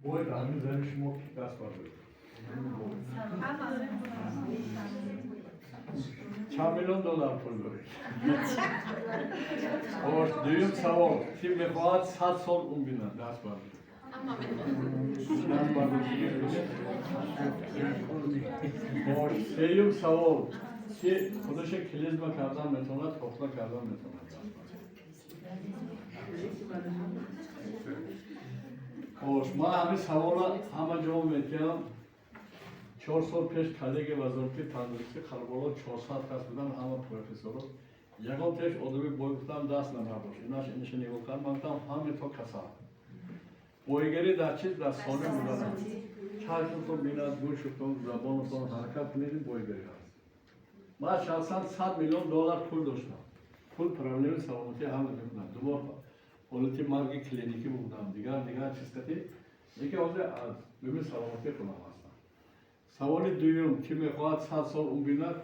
باید همین زن شما کی دست بردارید چند میلیون دلار پول دارید دویم سوال کی میخواهد 100 سال اون بینه دست بردارید دست بردارید سیم سوال کی خودش کلیزما کردن میتونه تخته کردن میتونه ما همین سوال همه جواب میدیم 4 سال پیش کلیگ وزارتی تندرستی خربالا 400 کس بودن همه پروفسورو یکم پیش آدمی بای گفتم دست نباش ایناش اینش نگاه کن من گفتم همین تو کسا بایگری در چیز در ساله بودن چشمتون بیند گوشتون زبانتون حرکت کنید بایگری هست من شخصا 100 میلیون دلار پول داشتم پول پرابلم سلامتی حل نمیدونم دوباره حالتی مرگ کلینیکی بودم دیگر چیز کتی یکی از ببین سلامتی کنم هستم سوال دوم کی میخواهد 100 سال اون بیند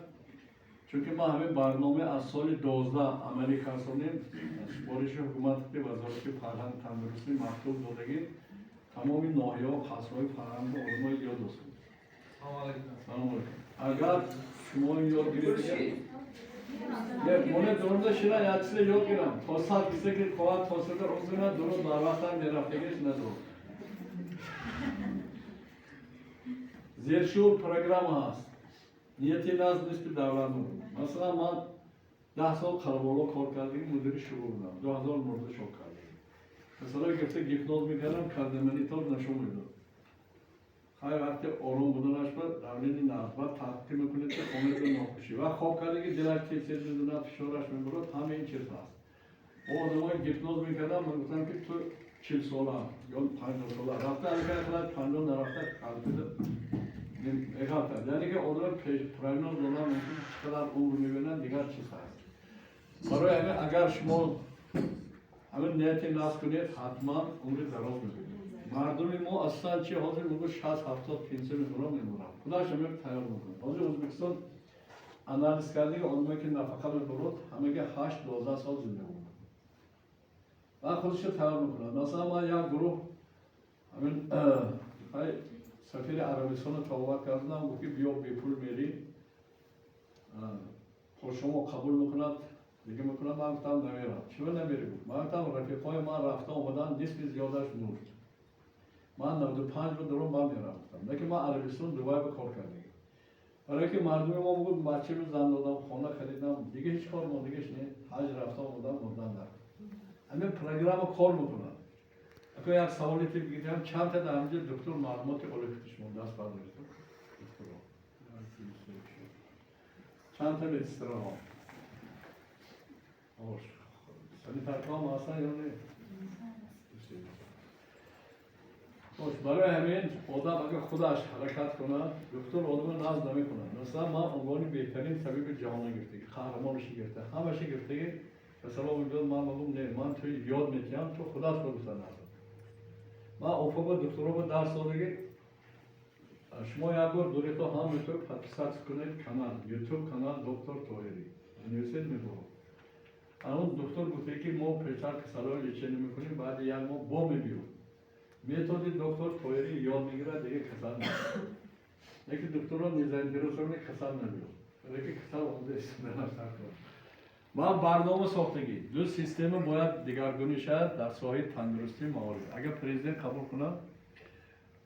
چون که ما همین برنامه از سال 12 عملی کردیم سپارش حکومت وزارت فرهنگ تندرستی مکتوب دادگی تمام ناحیه و فصلهای فرهنگ علما یاد است. سلام علیکم. اگر شما یاد گیرید مونه درونده شیرا یک چیز یاد گیرم تا سال کسی که خواهد توسط روزونه درون در وقت هم میرفتگیش ندارد زیرشور پروگرام هست نیتی نزد نیست به دولت مثلا من 10 سال قربالا کار کردیم مدیر شروع بودم 2000 مرده شو کردیم مثلا گفته گیپنوز میکردم کردمانی طور نشون میداد خیلی وقتی آروم بودنش بود روانی نسبت تحقیق میکنید که خونید به ناخوشی و خواب کردی که دلش چیز میدونه فشارش میبرد همه این چیز هست با آدمای گیپنوز میکردم من گفتم که تو 40 ساله یا 50 ساله رفته اگر خلاص 50 نرفته قلبی اگه یعنی که آدم پرایمنال دونم ممکن چقدر عمر میبینن دیگر چیز هست برای همین اگر شما همین نیتی نصب کنید حتما عمر دراز میبینید مردم ما اصلا چی حاضر میگه 60 70 500 میلیون میمونن خداش هم تیار میکنه حاضر ازبکستان آنالیز کردی که اونایی که نفقه میبرد همه که 8 12 سال زنده موندن و خودش تیار میکنه مثلا ما یک گروه همین سفیر عربستان رو تاوت کردم گفت که بیا بی پول میری خود شما قبول میکند دیگه میکنم من گفتم نمیرم چرا نمیری بود من گفتم رفیقای من رفته اومدن نصف زیادش مرد من 95 رو درون من میرم گفتم نه که من عربستان دوباره به کار کردیم برای که مردم ما بود بچه رو زن دادم خانه خریدم دیگه هیچ کار دیگهش نه حج رفته اومدم مردن در همین پروگرام کار میکنن اگه یک سوالی که بگیرم چند تا در اینجا دکتر معلومات اولویتش من دست برداشت چند تا استراحت آش سانیتارکام هستن یا نه برای همین آدم اگر خودش حرکت کنه دکتر آدم ناز نمیکنه مثلا من عنوان بهترین طبیب جهان گرفتگی قهرمانش گرفته همش گرفتگی مثلا میگم من میگم نه من تو یاد میکنم تو خودت خودت ناز من افق دکترا با درس دادگی شما یک بار دوری تو هم میتونید پادکست کنید کانال یوتیوب کانال دکتر تویری انویسید میگم اون دکتر گفته که ما پیچار کسالو لیچنی میکنیم بعد یک ما با میبیریم میتودی دکتر تویری یاد میگیره دیگه کسال نمیشه یکی دکترها نیزاین دیروسرونی کسال نمیشه یکی کسال آموزه استفاده نکنه ما برنامه ساختگی دو سیستم باید دیگرگونی شد در ساحه تندرستی موارد اگر پرزیدنت قبول کنه